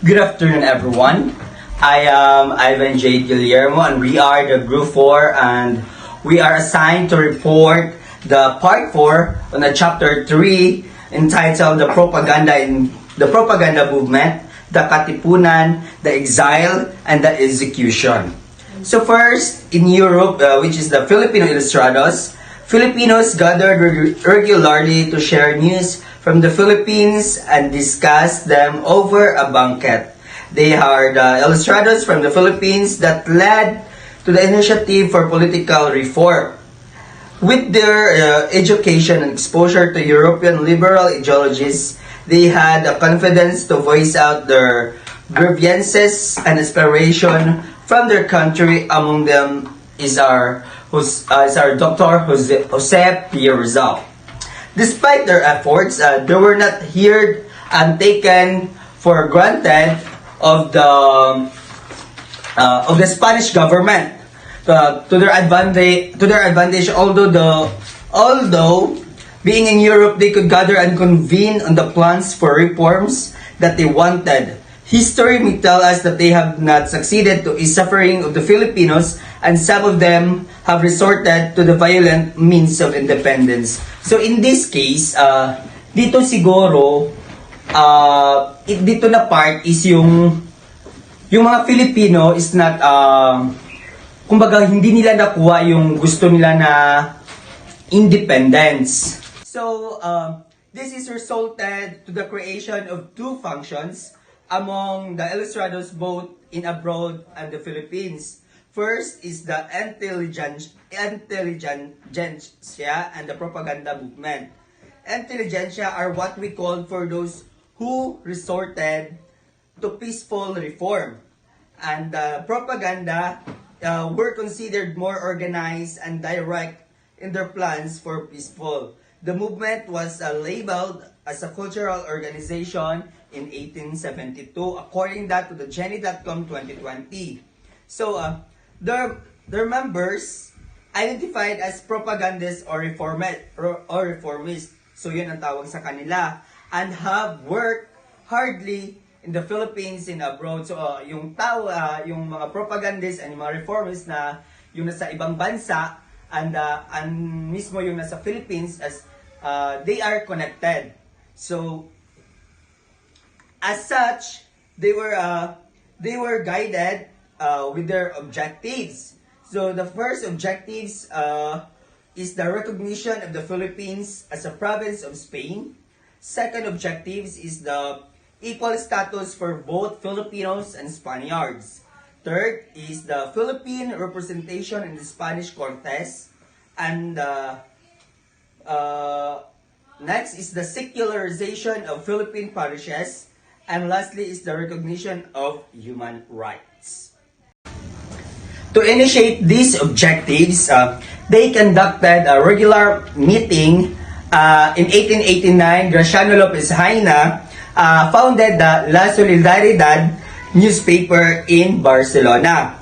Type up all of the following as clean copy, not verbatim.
Good afternoon, everyone. I am Ivan J. Guillermo, and we are the Group 4, and we are assigned to report the Part 4 on the Chapter 3 entitled the Propaganda Movement, the Katipunan, the Exile, and the Execution. So first, in Europe, which is the Filipino Ilustrados, Filipinos gathered regularly to share news from the Philippines and discuss them over a banquet. They are the Ilustrados from the Philippines that led to the initiative for political reform. With their education and exposure to European liberal ideologies, they had the confidence to voice out their grievances and aspiration from their country. Among them is our Dr. Jose P. Rizal. Despite their efforts, they were not heard and taken for granted of the Spanish government to their advantage. Although being in Europe, they could gather and convene on the plans for reforms that they wanted. History may tell us that they have not succeeded to ease suffering of the Filipinos, and some of them have resorted to the violent means of independence. So in this case, dito siguro, dito na part is yung mga Filipino is not, kumbaga hindi nila nakuha yung gusto nila na independence. So, this is resulted to the creation of two functions among the Ilustrados both in abroad and the Philippines. First is the intelligentsia and the propaganda movement. Intelligentsia are what we call for those who resorted to peaceful reform. And propaganda were considered more organized and direct in their plans for peaceful. The movement was labeled as a cultural organization in 1872, according that to the Jenny.com 2020. So, their members identified as propagandists or reformists. So, yun ang tawag sa kanila. And have worked hardly in the Philippines and abroad. So, yung mga propagandists and yung mga reformists na yung nasa ibang bansa and mismo yung nasa Philippines as they are connected. So, as such, they were guided with their objectives. So the first objectives is the recognition of the Philippines as a province of Spain. Second objectives is the equal status for both Filipinos and Spaniards. Third is the Philippine representation in the Spanish Cortes. And next is the secularization of Philippine parishes. And lastly is the recognition of human rights. To initiate these objectives, they conducted a regular meeting in 1889. Graciano Lopez Haina founded the La Solidaridad newspaper in Barcelona.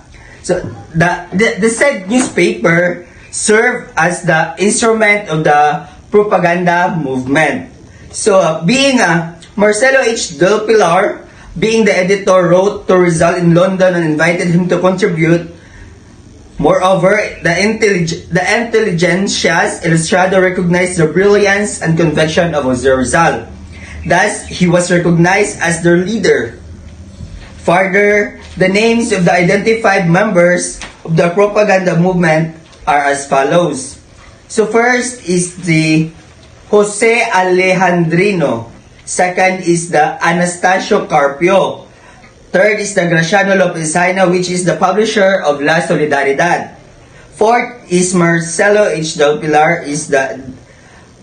So the said newspaper served as the instrument of the propaganda movement. So being Marcelo H. Del Pilar, being the editor, wrote to Rizal in London and invited him to contribute. Moreover, the intelligentsias Ilustrado recognized the brilliance and conviction of Jose Rizal. Thus, he was recognized as their leader. Further, the names of the identified members of the propaganda movement are as follows. So first is the Jose Alejandrino. Second is the Anastasio Carpio. Third is the Graciano Lopez Haina, which is the publisher of La Solidaridad. Fourth is Marcelo H. Del Pilar, is the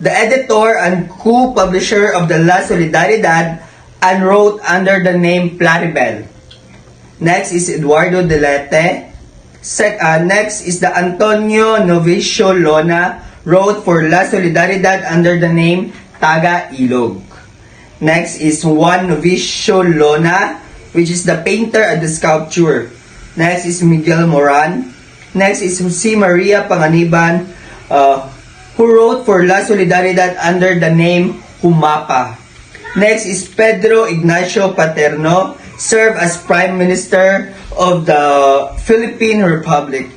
editor and co-publisher of the La Solidaridad and wrote under the name Claribel. Next is Eduardo Delete. Next is the Antonio Novicio Lona, wrote for La Solidaridad under the name Taga Ilog. Next is Juan Novicio Lona, which is the painter and the sculptor. Next is Miguel Moran. Next is Jose Maria Panganiban, who wrote for La Solidaridad under the name Humapa. Next is Pedro Ignacio Paterno, served as Prime Minister of the Philippine Republic.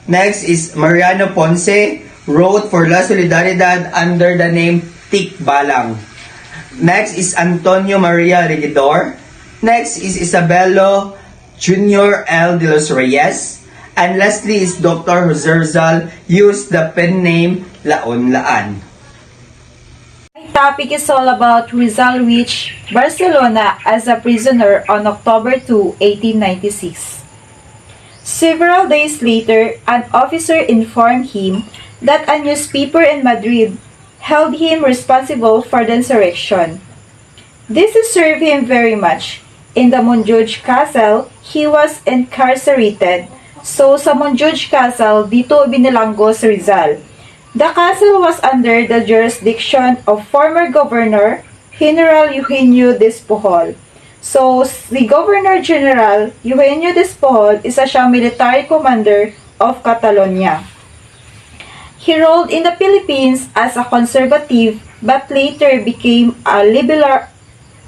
Next is Mariano Ponce, wrote for La Solidaridad under the name Tik Balang. Next is Antonio Maria Regidor. Next is Isabelo Jr. L. de los Reyes. And lastly is Dr. Jose Rizal, used the pen name Laon-Laan. My topic is all about Rizal reached Barcelona as a prisoner on October 2, 1896. Several days later, an officer informed him that a newspaper in Madrid held him responsible for the insurrection. This disturbed him very much. In the Montjuïc Castle, he was incarcerated. So sa Montjuïc Castle, dito binilanggo si Rizal. The castle was under the jurisdiction of former Governor General Eugenio Despujol. So si Governor General Eugenio Despujol isa siyang military commander of Catalonia. He ruled in the Philippines as a conservative but later became a liberal.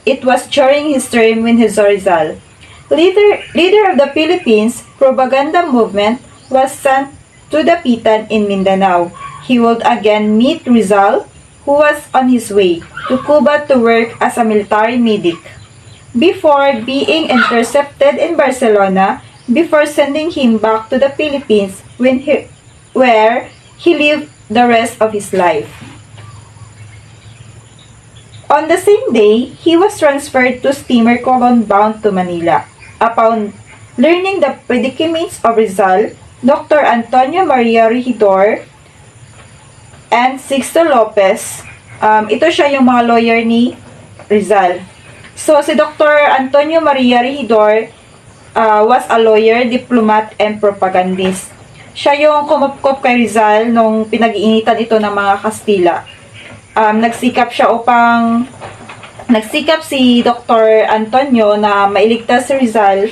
It was during his term when Rizal, leader of the Philippines propaganda movement, was sent to the Pitan in Mindanao. He would again meet Rizal, who was on his way to Cuba to work as a military medic, before being intercepted in Barcelona, before sending him back to the Philippines where he lived the rest of his life. On the same day, he was transferred to steamer Colon bound to Manila. Upon learning the predicaments of Rizal, Dr. Antonio Maria Regidor and Sixto Lopez, ito siya yung mga lawyer ni Rizal. So, si Dr. Antonio Maria Regidor was a lawyer, diplomat, and propagandist. Siya yung kumupkop kay Rizal nung pinag-iinitan ito ng mga Kastila. Nagsikap si Dr. Antonio na mailigtas si Rizal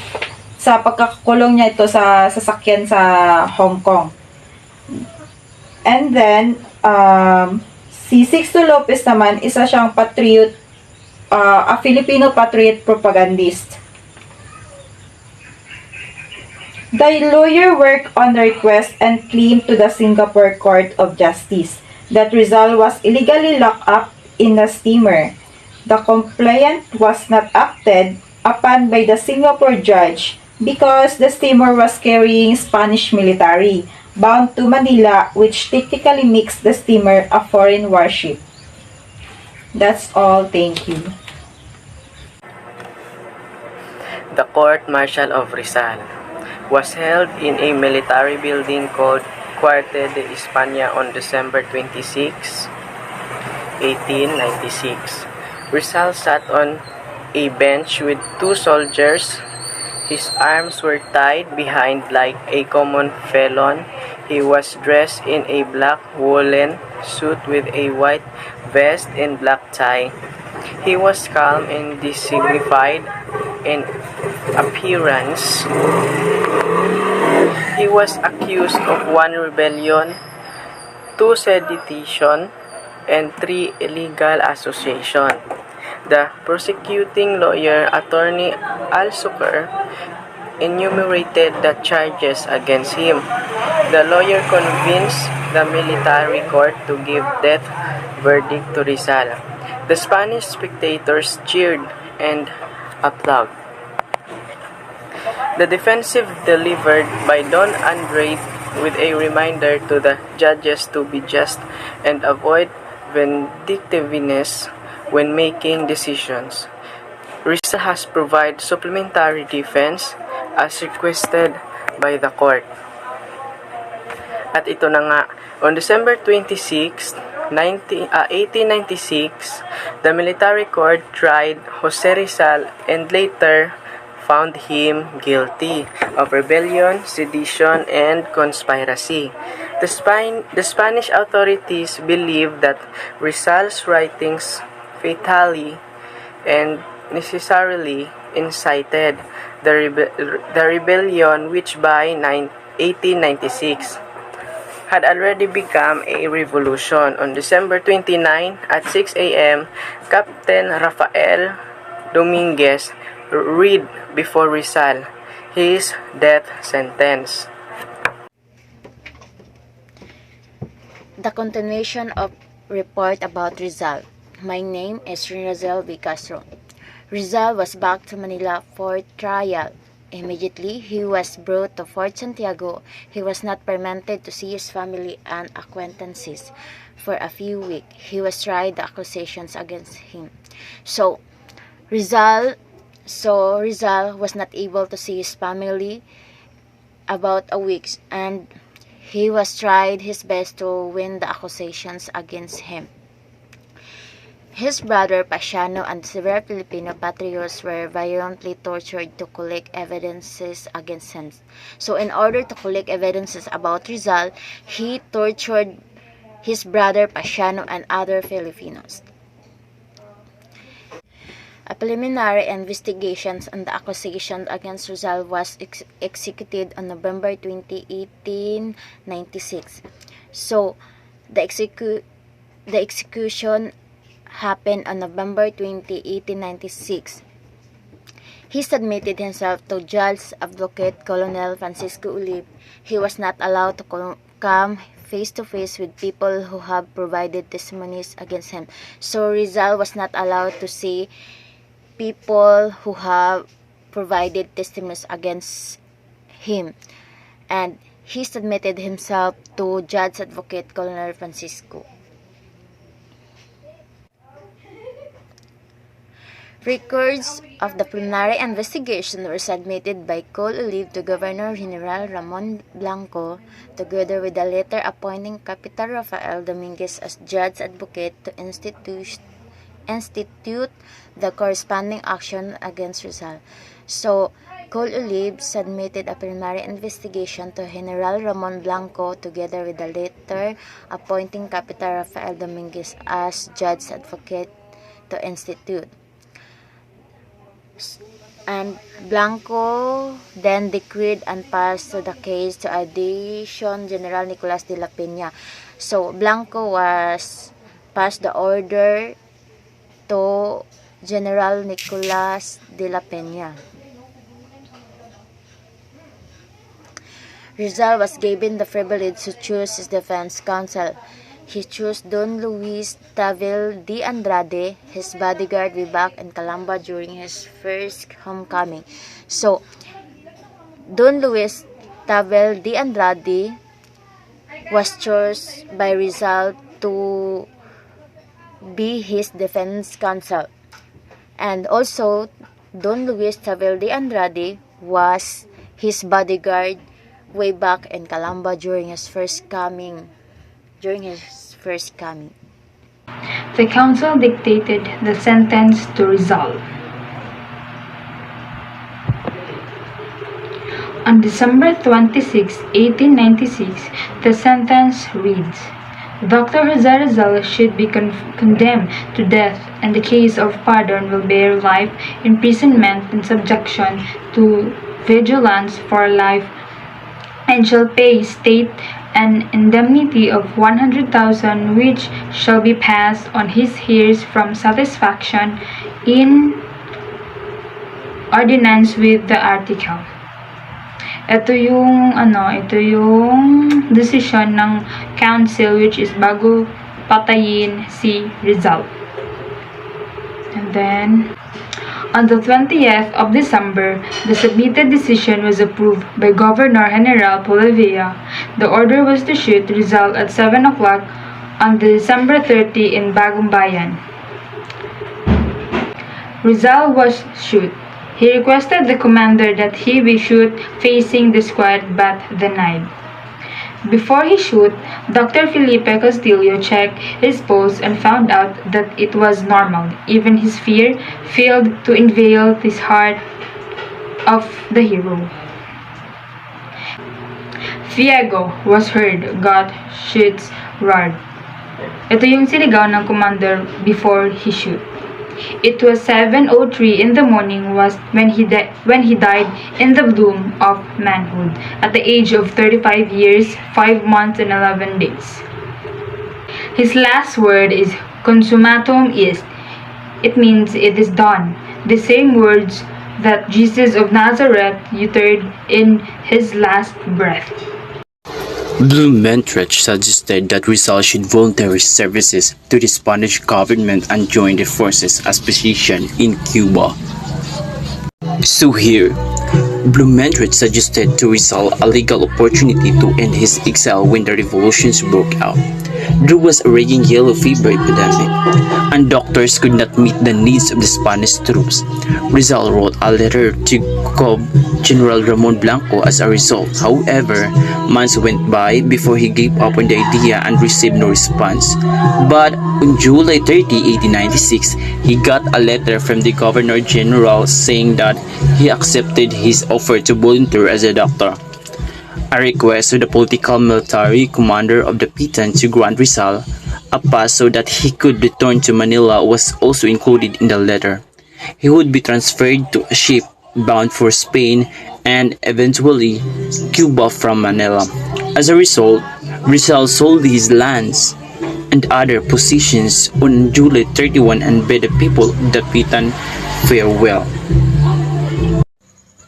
sa pagkakakulong niya ito sa sasakyan sa Hong Kong. And then, si Sixto Lopez naman, isa siyang patriot, a Filipino patriot propagandist. The lawyer worked on the request and claimed to the Singapore Court of Justice that Rizal was illegally locked up in the steamer. The complaint was not acted upon by the Singapore judge because the steamer was carrying Spanish military bound to Manila, which technically makes the steamer a foreign warship. That's all. Thank you. The court-martial of Rizal was held in a military building called Cuartel de España on December 26, 1896. Rizal sat on a bench with two soldiers. His arms were tied behind like a common felon. He was dressed in a black woolen suit with a white vest and black tie. He was calm and dignified in appearance. He was accused of 1 rebellion, 2 sedition, and 3 illegal association. The prosecuting lawyer, Attorney Alsuker, enumerated the charges against him. The lawyer convinced the military court to give death verdict to Rizal. The Spanish spectators cheered and applauded. The defensive delivered by Don Andrade with a reminder to the judges to be just and avoid vindictiveness when making decisions. Rizal has provided supplementary defense as requested by the court. At ito na nga, on December 26, 1896, the military court tried Jose Rizal and later found him guilty of rebellion, sedition, and conspiracy. The Spanish authorities believed that Rizal's writings fatally and necessarily incited the rebellion, which by 1896 had already become a revolution. On December 29 at 6 a.m., Captain Rafael Dominguez read before Rizal his death sentence. The continuation of report about Rizal. My name is Rizal V. Castro. Rizal was back to Manila for trial. Immediately, he was brought to Fort Santiago. He was not permitted to see his family and acquaintances for a few weeks. He was tried the accusations against him. So Rizal was not able to see his family about a week, and he was tried his best to win the accusations against him. His brother Pasiano and several Filipino patriots were violently tortured to collect evidences against him. So in order to collect evidences about Rizal, he tortured his brother Pasiano and other Filipinos. A preliminary investigation on the accusation against Rizal was executed on November 20, 1896. So, the execution happened on November 20, 1896. He submitted himself to Judge Advocate Colonel Francisco Ulib. He was not allowed to come face to face with people who have provided testimonies against him. So Rizal was not allowed to see people who have provided testimonies against him, and he submitted himself to Judge Advocate Colonel Francisco. Records of the preliminary investigation were submitted by Col Olive to Governor General Ramon Blanco, together with a letter appointing Capitan Rafael Dominguez as Judge Advocate to institute the corresponding action against Rizal. So, Col Olive submitted a preliminary investigation to General Ramon Blanco together with a letter appointing Capitan Rafael Dominguez as Judge Advocate to institute. And Blanco then decreed and passed the case to Addition General Nicolas de la Peña. So, Blanco was passed the order to General Nicolas de la Peña. Rizal was given the privilege to choose his defense counsel. He chose Don Luis Tavel de Andrade, his bodyguard way back in Calamba during his first homecoming. So, Don Luis Tavel de Andrade was chosen by Rizal to be his defense counsel. And also, Don Luis Tavel de Andrade was his bodyguard way back in Calamba during his first coming. The council dictated the sentence to Rizal. On December 26, 1896, the sentence reads, Dr. Jose Rizal should be condemned to death, and the case of pardon will bear life imprisonment and subjection to vigilance for life, and shall pay state an indemnity of 100,000, which shall be passed on his heirs from satisfaction in ordinance with the article. Ito yung decision ng council, which is bago patayin si Rizal. And then on the 20th of December, the submitted decision was approved by Governor General Polavia. The order was to shoot Rizal at 7 o'clock on December 30 in Bagong Bayan. Rizal was shot. He requested the commander that he be shot facing the squad but denied. Before he shot, Dr. Felipe Castillo checked his pulse and found out that it was normal. Even his fear failed to invade his heart of the hero. Fiego was heard, got shots roared. Ito yung sinigaw ng commander before he shoot. It was 7:03 in the morning was when he died in the bloom of manhood at the age of 35 years, 5 months and 11 days. His last word is consummatum est. It means it is done. the same words that Jesus of Nazareth uttered in his last breath. Blumentritt suggested that Rizal should volunteer his services to the Spanish government and join the forces as physician in Cuba. So here, Blumentritt suggested to Rizal a legal opportunity to end his exile when the revolutions broke out. There was a raging yellow fever epidemic, and doctors could not meet the needs of the Spanish troops. Rizal wrote a letter to Cobb General Ramon Blanco as a result. However, months went by before he gave up on the idea and received no response. But on July 30, 1896, he got a letter from the Governor General saying that he accepted his offer to volunteer as a doctor. A request to the political military commander of the Pitan to grant Rizal a pass so that he could return to Manila was also included in the letter. He would be transferred to a ship bound for Spain and eventually Cuba from Manila. As a result, Rizal sold his lands and other possessions on July 31 and bade the people of the Pitan farewell.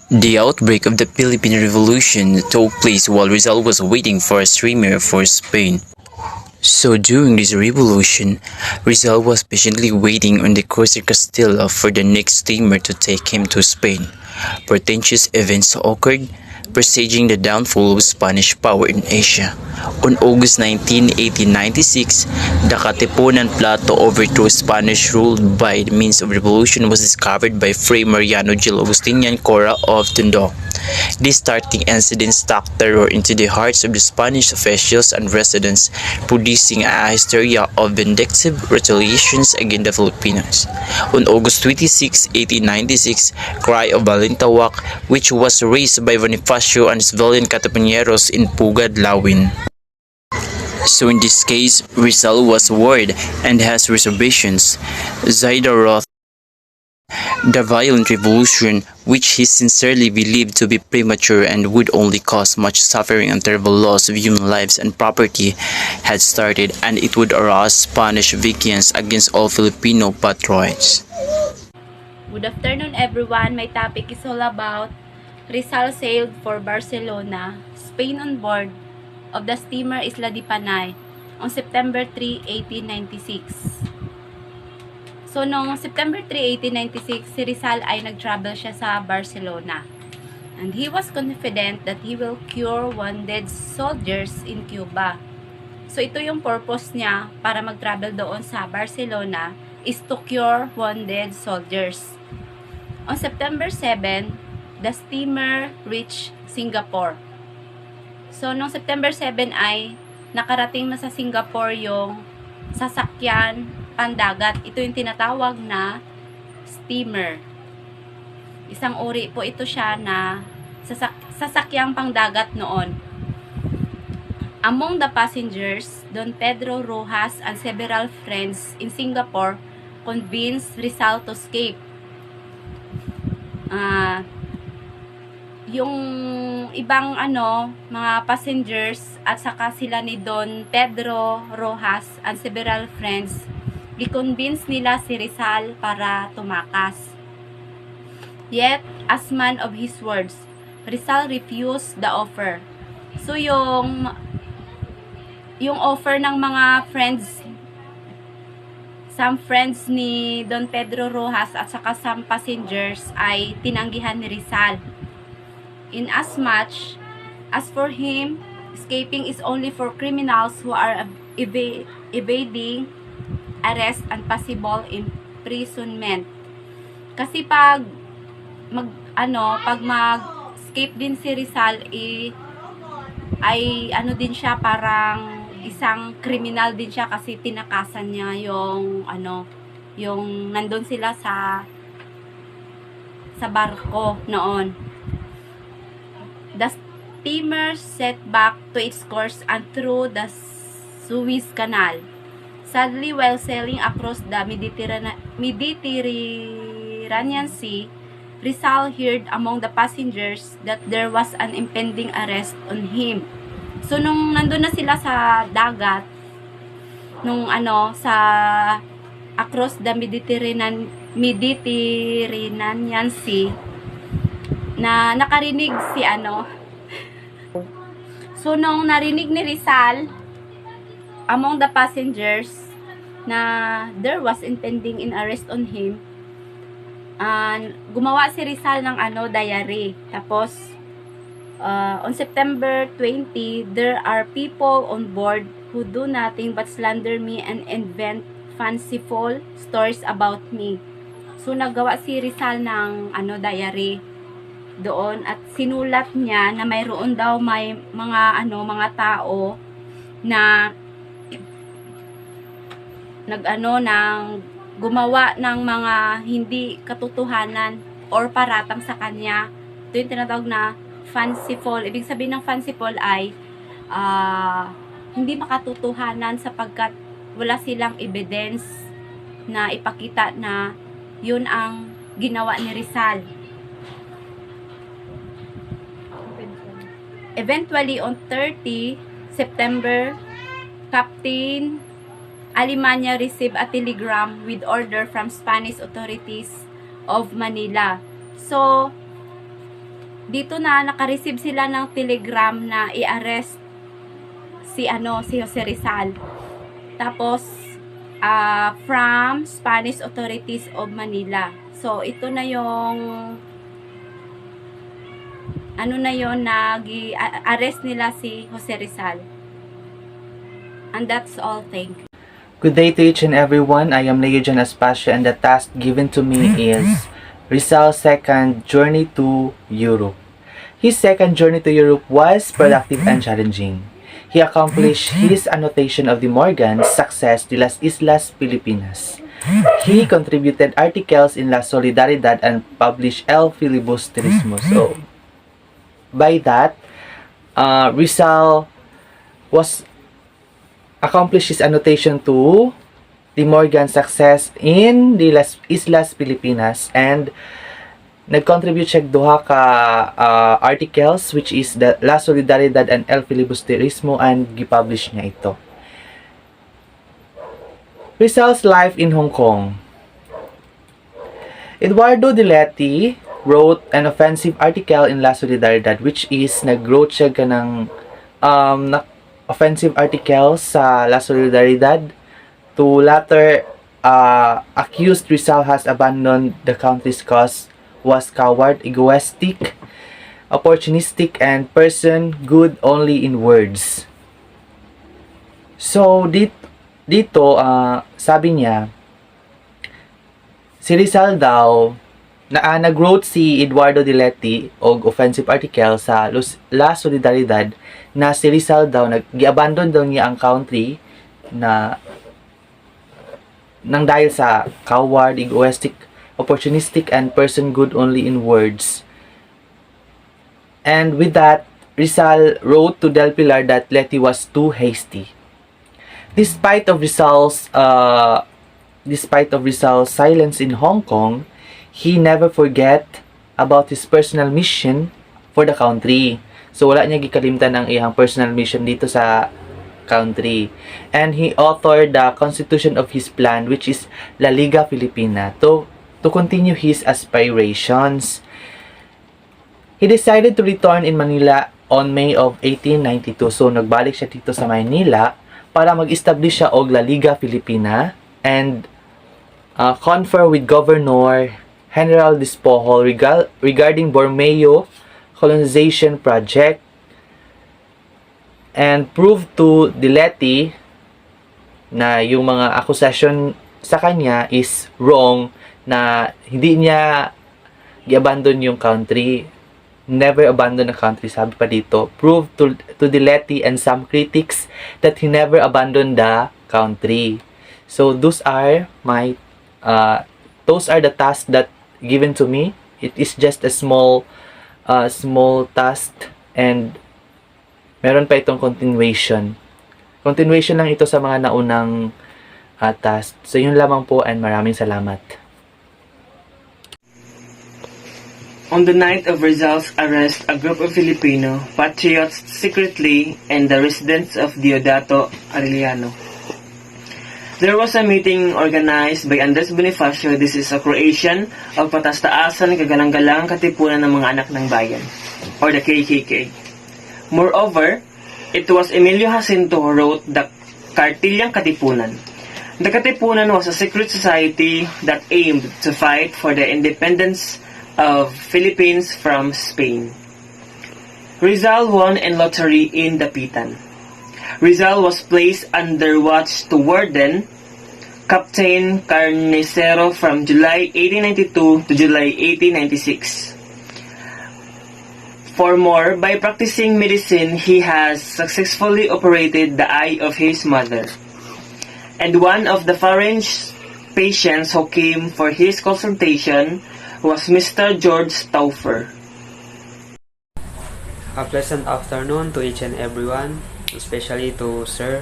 The outbreak of the Philippine Revolution took place while Rizal was waiting for a steamer for Spain. So during this revolution, Rizal was patiently waiting on the Corsair Castilla for the next steamer to take him to Spain. Portentous events occurred, presaging the downfall of Spanish power in Asia. On August 19, 1896, the Katipunan plot to overthrow Spanish rule by means of revolution was discovered by Fray Mariano Gil Agustinian Cora of Tondo. This startling incident struck terror into the hearts of the Spanish officials and residents, producing a hysteria of vindictive retaliations against the Filipinos. On August 26, 1896, Cry of Balintawak, which was raised by Bonifacio and his valiant Katipuneros in Pugad, Lawin. So in this case, Rizal was worried and has reservations. Zaida wrote, the violent revolution, which he sincerely believed to be premature and would only cause much suffering and terrible loss of human lives and property, had started, and it would arouse Spanish vengeance against all Filipino patriots. Good afternoon everyone. My topic is all about Rizal sailed for Barcelona, Spain on board of the steamer Isla de Panay on September 3, 1896. So, noong September 3, 1896, si Rizal ay nag-travel siya sa Barcelona. And he was confident that he will cure wounded soldiers in Cuba. So, ito yung purpose niya para mag-travel doon sa Barcelona is to cure wounded soldiers. On September 7, the steamer reached Singapore. So, noong September 7 ay nakarating na sa Singapore yung sasakyan pandagat. Ito yung tinatawag na steamer. Isang uri po ito siya na sasakyang pangdagat noon. Among the passengers, Don Pedro Rojas and several friends in Singapore convinced Rizal to escape. Yung ibang mga passengers at saka sila ni Don Pedro Rojas and several friends, i-convince nila si Rizal para tumakas. Yet, as man of his words, Rizal refused the offer. So, yung offer ng mga friends, some friends ni Don Pedro Rojas at saka some passengers ay tinanggihan ni Rizal. In as much as for him, escaping is only for criminals who are evading arrest and possible imprisonment. Kasi pag mag-escape din si Rizal ay din siya, parang isang criminal din siya kasi tinakasan niya yung nandun sila sa barko noon. The steamer set back to its course and through the Suez Canal. Sadly, while sailing across the Mediterranean Sea, Rizal heard among the passengers that there was an impending arrest on him. So, nung nandun na sila sa dagat, across the Mediterranean Sea na nakarinig si So, nung narinig ni Rizal among the passengers na there was impending in arrest on him, gumawa si Rizal ng diary. Tapos, on September 20, there are people on board who do nothing but slander me and invent fanciful stories about me. So, naggawa si Rizal ng diary doon at sinulat niya na mayroon daw may mga tao na nang gumawa ng mga hindi katotohanan or paratang sa kanya. Ito yung tinatawag na fanciful. Ibig sabihin ng fanciful ay hindi makatotohanan sapagkat wala silang evidence na ipakita na yun ang ginawa ni Rizal. Eventually, on 30 September, Captain Alemania received a telegram with order from Spanish authorities of Manila. So, dito na naka-receive sila ng telegram na i-arrest si Jose Rizal. Tapos, from Spanish authorities of Manila. So, ito na yung nag-arrest nila si Jose Rizal. And that's all. Thank you. Good day to each and everyone. I am Leo John Aspasia, and the task given to me is Rizal's second journey to Europe. His second journey to Europe was productive and challenging. He accomplished his annotation of the Morgan's success de las Islas Filipinas. He contributed articles in La Solidaridad and published El Filibusterismo. So, by that, Rizal was accomplished his annotation to the Morgan success in the Islas Filipinas, and nag-contribute siya duha ka articles which is the La Solidaridad and El Filibusterismo, and gipublish niya ito. Rizal's life in Hong Kong. Eduardo Diletti wrote an offensive article in La Solidaridad, which is nag-wrote siya ka ng offensive article sa La Solidaridad to latter accused Rizal has abandoned the country's cause, was coward, egoistic, opportunistic, and person good only in words. So, dito, sabi niya, si Rizal daw, nag-wrote si Eduardo Diletti og offensive article sa La Solidaridad na si Rizal daw nag-abandon daw niya ang country na nang dahil sa coward, egoistic, opportunistic, and person good only in words. And with that, Rizal wrote to Del Pilar that Leti was too hasty. Despite of Rizal's silence in Hong Kong, he never forget about his personal mission for the country. So, wala niya gikalimtan ang iyang personal mission dito sa country. And he authored the constitution of his plan, which is La Liga Filipina, to continue his aspirations. He decided to return in Manila on May of 1892. So, nagbalik siya dito sa Manila para mag-establish siya og La Liga Filipina and confer with Governor General Despojo regarding Bormeo colonization project, and prove to Diletti na yung mga akusasyon sa kanya is wrong, na hindi niya i-abandon yung country, never abandon the country, sabi pa dito. Prove to Diletti and some critics that he never abandoned the country. So those are the tasks that given to me. It is just a small task, and meron pa itong continuation lang ito sa mga naunang task. So yun lamang po, and maraming salamat. On the night of Rizal's arrest, a group of Filipino patriots secretly and the residents of Diodato Arellano There was a meeting organized by Andres Bonifacio. This is a creation of Patastaasan Kagalang-galang Katipunan ng mga Anak ng Bayan, or the KKK. Moreover, it was Emilio Jacinto who wrote the Kartilyang Katipunan. The Katipunan was a secret society that aimed to fight for the independence of Philippines from Spain. Rizal won in lottery in Dapitan. Rizal was placed under watch to warden Captain Carnicero from July 1892 to July 1896. Furthermore, by practicing medicine, he has successfully operated the eye of his mother. And one of the pharynx patients who came for his consultation was Mr. George Stauffer. A pleasant afternoon to each and everyone, especially to Sir.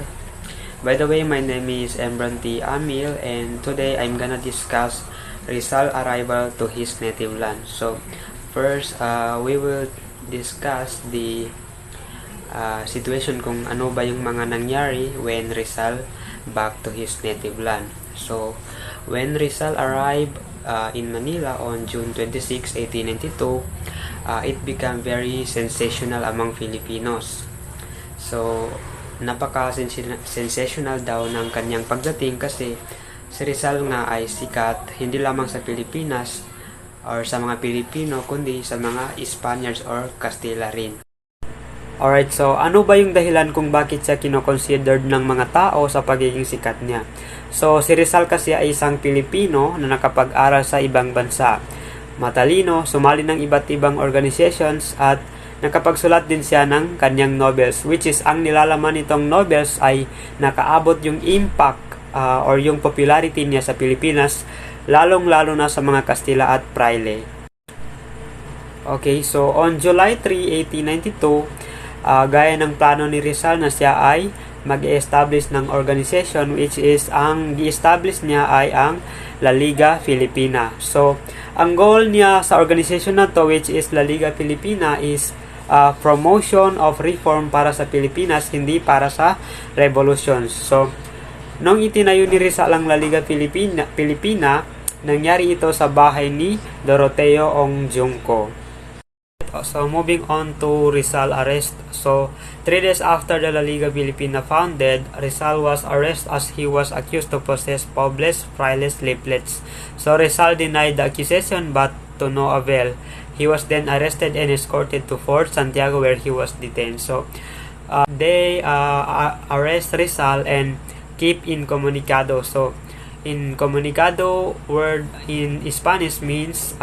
By the way, my name is Embranti Amil, and today I'm gonna discuss Rizal arrival to his native land. So, first, we will discuss the situation kung ano ba yung mga nangyari when Rizal back to his native land. So, when Rizal arrived in Manila on June 26, 1892, it became very sensational among Filipinos. So, napaka-sensational daw ng kanyang pagdating kasi si Rizal nga ay sikat hindi lamang sa Pilipinas or sa mga Pilipino kundi sa mga Spaniards or Kastila rin. Alright, so ano ba yung dahilan kung bakit siya kinoconsidered ng mga tao sa pagiging sikat niya? So, si Rizal kasi ay isang Pilipino na nakapag-aral sa ibang bansa. Matalino, sumali ng iba't ibang organizations at nakapagsulat din siya ng kanyang novels, which is ang nilalaman nitong novels ay nakaabot yung impact or yung popularity niya sa Pilipinas, lalong-lalo na sa mga Kastila at Praile. Okay, so on July 3, 1892, gaya ng plano ni Rizal na siya ay mag-establish ng organization, which is ang i-establish niya ay ang La Liga Filipina. So, ang goal niya sa organization na to, which is La Liga Filipina, is promotion of reform para sa Pilipinas, hindi para sa revolutions. So, nung itinayo ni Rizal ang La Liga Filipina, nangyari ito sa bahay ni Doroteo Ong Junco. So, moving on to Rizal arrest. So, 3 days after the La Liga Filipina founded, Rizal was arrested as he was accused to possess Pobles Frailes leaflets. So, Rizal denied the accusation but to no avail. He was then arrested and escorted to Fort Santiago where he was detained. So, they arrest Rizal and keep incomunicado. So, incomunicado word in Spanish means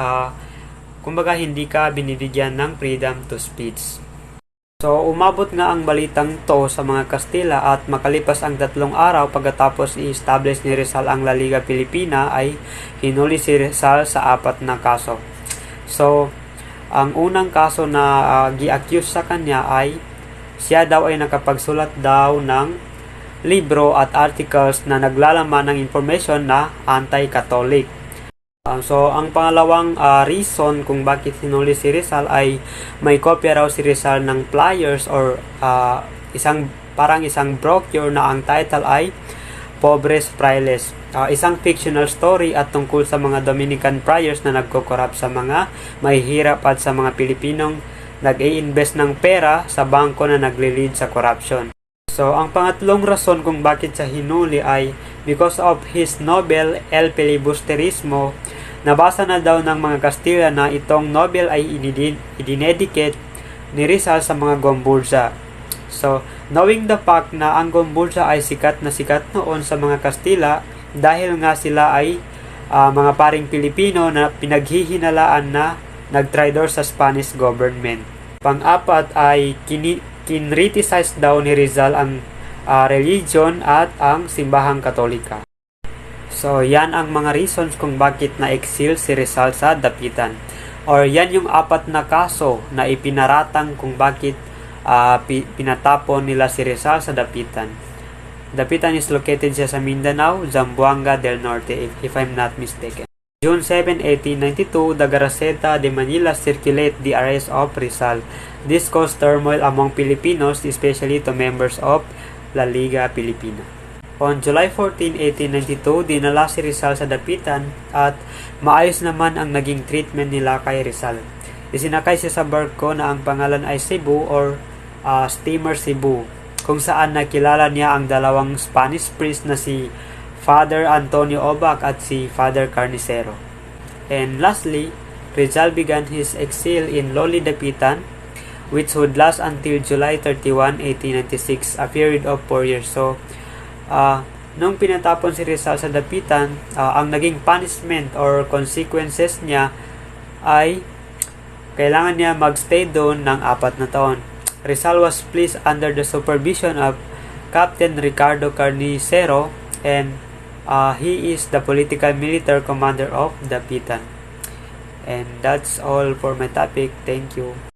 kumbaga hindi ka binibigyan ng freedom to speech. So, umabot nga ang balitang to sa mga Kastila at makalipas ang 3 araw pagkatapos i-establish ni Rizal ang La Liga Filipina ay hinuli si Rizal sa 4 na kaso. So, ang unang kaso na gi-accuse sa kanya ay siya daw ay nakapagsulat daw ng libro at articles na naglalaman ng information na anti-Catholic. So, ang pangalawang reason kung bakit hinuli si Rizal ay may kopya raw si Rizal ng flyers or isang brochure na ang title ay Pobres Frailes. Isang fictional story at tungkol sa mga Dominican friars na nagko-corrupt sa mga mahihirap at sa mga Pilipinong nag-i-invest ng pera sa bangko na nagli-lead sa corruption. So, ang pangatlong rason kung bakit siya hinuli ay because of his novel El Filibusterismo. Nabasa na daw ng mga Kastila na itong novel ay idinedicate ni Rizal sa mga Gomburza. So, knowing the fact na ang Gomburza ay sikat noon sa mga Kastila dahil nga sila ay mga paring Pilipino na pinaghihinalaan na nag-traitor sa Spanish government. Pang-apat ay kinriticize daw ni Rizal ang religion at ang simbahang Katolika. So, yan ang mga reasons kung bakit na-exile si Rizal sa Dapitan. Or yan yung 4 na kaso na ipinaratang kung bakit pinatapon nila si Rizal sa Dapitan. Dapitan is located siya sa Mindanao, Zamboanga del Norte, if I'm not mistaken. June 7, 1892, the Gaceta de Manila circulate the arrest of Rizal. This caused turmoil among Filipinos, especially to members of La Liga Filipina. On July 14, 1892, dinala si Rizal sa dapitan at maayos naman ang naging treatment nila kay Rizal. Isinakay siya sa barko na ang pangalan ay Cebu or Steamer Cebu, kung saan nakilala niya ang dalawang Spanish priest na si Father Antonio Obac at si Father Carnicero. And lastly, Rizal began his exile in lowly dapitan, which would last until July 31, 1896, a period of 4 years. So, nung pinatapon si Rizal sa dapitan, ang naging punishment or consequences niya ay kailangan niya magstay doon ng 4 na taon. Rizal was placed under the supervision of Captain Ricardo Carnicero, and he is the political military commander of Dapitan. And that's all for my topic. Thank you.